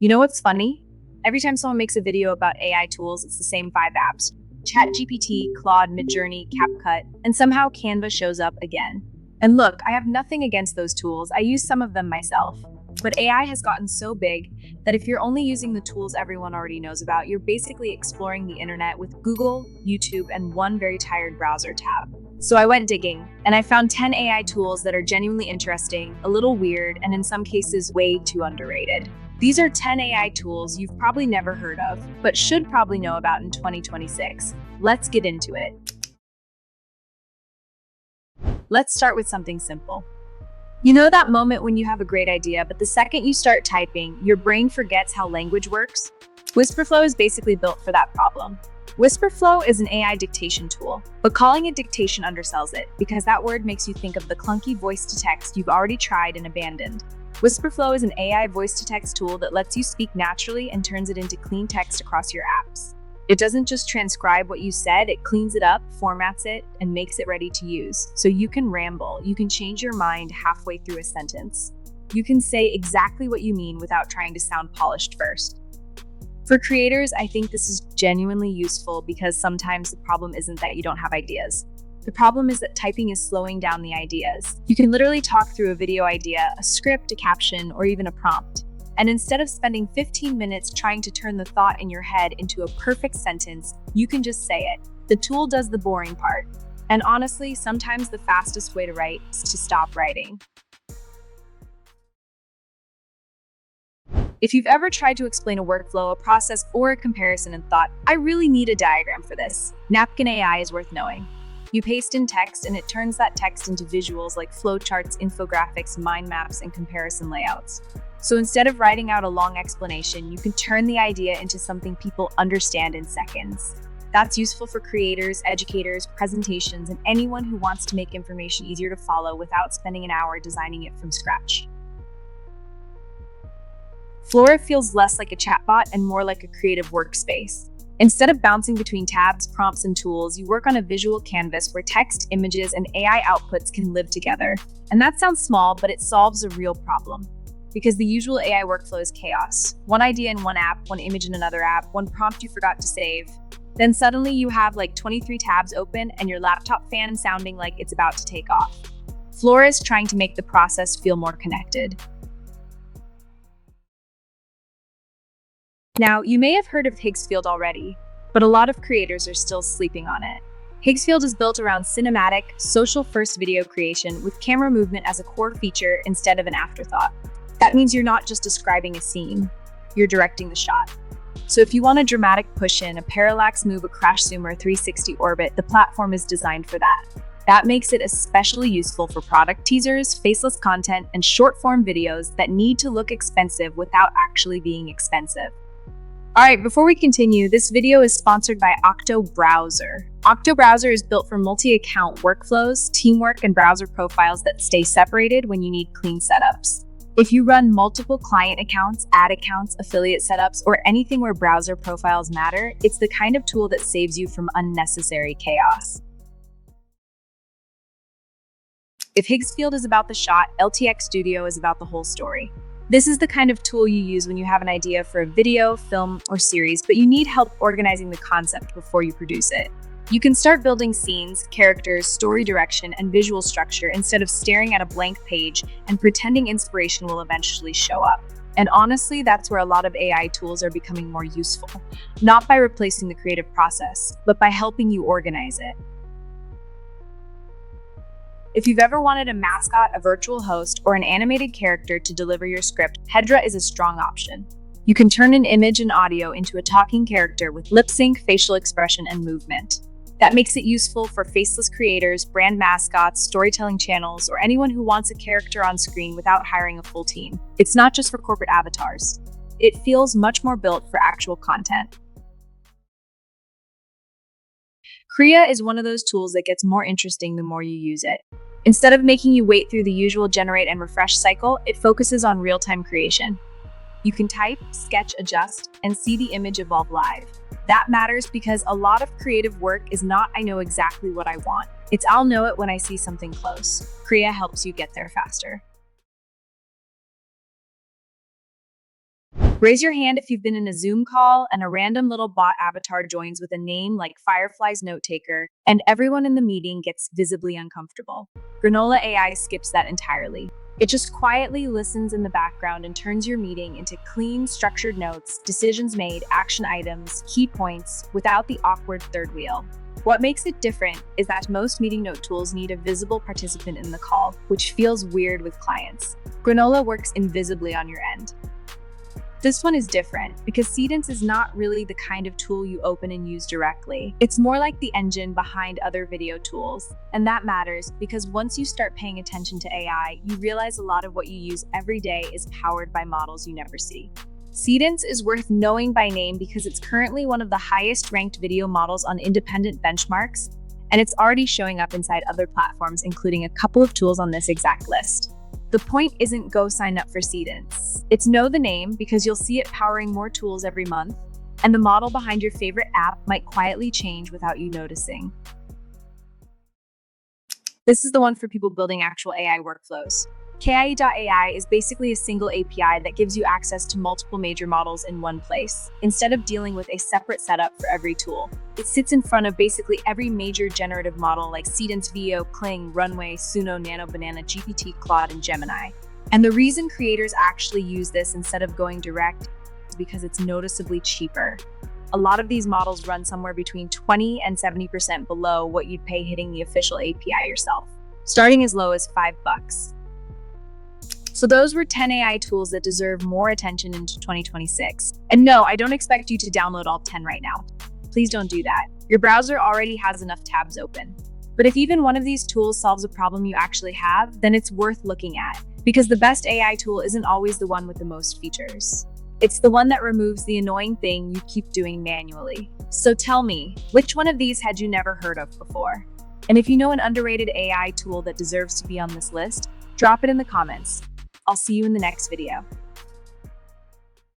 You know what's funny? Every time someone makes a video about AI tools, it's the same 5 apps. ChatGPT, Claude, Midjourney, CapCut, and somehow Canva shows up again. And look, I have nothing against those tools. I use some of them myself. But AI has gotten so big that if you're only using the tools everyone already knows about, you're basically exploring the internet with Google, YouTube, and one very tired browser tab. So I went digging, and I found 10 AI tools that are genuinely interesting, a little weird, and in some cases way too underrated. These are 10 AI tools you've probably never heard of, but should probably know about in 2026. Let's get into it. Let's start with something simple. You know that moment when you have a great idea, but the second you start typing, your brain forgets how language works? Wispr Flow is basically built for that problem. Wispr Flow is an AI dictation tool, but calling it dictation undersells it because that word makes you think of the clunky voice-to-text you've already tried and abandoned. Wispr Flow is an AI voice-to-text tool that lets you speak naturally and turns it into clean text across your apps. It doesn't just transcribe what you said, it cleans it up, formats it, and makes it ready to use. So you can ramble, you can change your mind halfway through a sentence. You can say exactly what you mean without trying to sound polished first. For creators, I think this is genuinely useful because sometimes the problem isn't that you don't have ideas. The problem is that typing is slowing down the ideas. You can literally talk through a video idea, a script, a caption, or even a prompt. And instead of spending 15 minutes trying to turn the thought in your head into a perfect sentence, you can just say it. The tool does the boring part. And honestly, sometimes the fastest way to write is to stop writing. If you've ever tried to explain a workflow, a process, or a comparison and thought, I really need a diagram for this, Napkin AI is worth knowing. You paste in text and it turns that text into visuals like flowcharts, infographics, mind maps, and comparison layouts. So instead of writing out a long explanation, you can turn the idea into something people understand in seconds. That's useful for creators, educators, presentations, and anyone who wants to make information easier to follow without spending an hour designing it from scratch. Flora feels less like a chatbot and more like a creative workspace. Instead of bouncing between tabs, prompts, and tools, you work on a visual canvas where text, images, and AI outputs can live together. And that sounds small, but it solves a real problem. Because the usual AI workflow is chaos. One idea in one app, one image in another app, one prompt you forgot to save. Then suddenly you have like 23 tabs open and your laptop fan sounding like it's about to take off. Flora is trying to make the process feel more connected. Now, you may have heard of Higgsfield already, but a lot of creators are still sleeping on it. Higgsfield is built around cinematic, social-first video creation with camera movement as a core feature instead of an afterthought. That means you're not just describing a scene, you're directing the shot. So if you want a dramatic push-in, a parallax move, a crash zoom, or a 360 orbit, the platform is designed for that. That makes it especially useful for product teasers, faceless content, and short-form videos that need to look expensive without actually being expensive. All right, before we continue, this video is sponsored by Octo Browser. Octo Browser is built for multi-account workflows, teamwork, and browser profiles that stay separated when you need clean setups. If you run multiple client accounts, ad accounts, affiliate setups, or anything where browser profiles matter, it's the kind of tool that saves you from unnecessary chaos. If Higgsfield is about the shot, LTX Studio is about the whole story. This is the kind of tool you use when you have an idea for a video, film, or series, but you need help organizing the concept before you produce it. You can start building scenes, characters, story direction, and visual structure instead of staring at a blank page and pretending inspiration will eventually show up. And honestly, that's where a lot of AI tools are becoming more useful, not by replacing the creative process, but by helping you organize it. If you've ever wanted a mascot, a virtual host, or an animated character to deliver your script, Hedra is a strong option. You can turn an image and audio into a talking character with lip sync, facial expression, and movement. That makes it useful for faceless creators, brand mascots, storytelling channels, or anyone who wants a character on screen without hiring a full team. It's not just for corporate avatars. It feels much more built for actual content. Krea is one of those tools that gets more interesting the more you use it. Instead of making you wait through the usual generate and refresh cycle, it focuses on real-time creation. You can type, sketch, adjust, and see the image evolve live. That matters because a lot of creative work is not I know exactly what I want. It's I'll know it when I see something close. Krea helps you get there faster. Raise your hand if you've been in a Zoom call and a random little bot avatar joins with a name like Firefly's note taker, and everyone in the meeting gets visibly uncomfortable. Granola AI skips that entirely. It just quietly listens in the background and turns your meeting into clean, structured notes, decisions made, action items, key points, without the awkward third wheel. What makes it different is that most meeting note tools need a visible participant in the call, which feels weird with clients. Granola works invisibly on your end. This one is different because Seedance is not really the kind of tool you open and use directly. It's more like the engine behind other video tools. And that matters because once you start paying attention to AI, you realize a lot of what you use every day is powered by models you never see. Seedance is worth knowing by name because it's currently one of the highest ranked video models on independent benchmarks, and it's already showing up inside other platforms, including a couple of tools on this exact list. The point isn't go sign up for Seedance. It's know the name because you'll see it powering more tools every month, and the model behind your favorite app might quietly change without you noticing. This is the one for people building actual AI workflows. KIE.ai is basically a single API that gives you access to multiple major models in one place, instead of dealing with a separate setup for every tool. It sits in front of basically every major generative model like Seedance, Veo, Kling, Runway, Suno, Nano, Banana, GPT, Claude, and Gemini. And the reason creators actually use this instead of going direct is because it's noticeably cheaper. A lot of these models run somewhere between 20 and 70% below what you'd pay hitting the official API yourself, starting as low as $5. So those were 10 AI tools that deserve more attention into 2026. And no, I don't expect you to download all 10 right now. Please don't do that. Your browser already has enough tabs open. But if even one of these tools solves a problem you actually have, then it's worth looking at, because the best AI tool isn't always the one with the most features. It's the one that removes the annoying thing you keep doing manually. So tell me, which one of these had you never heard of before? And if you know an underrated AI tool that deserves to be on this list, drop it in the comments. I'll see you in the next video.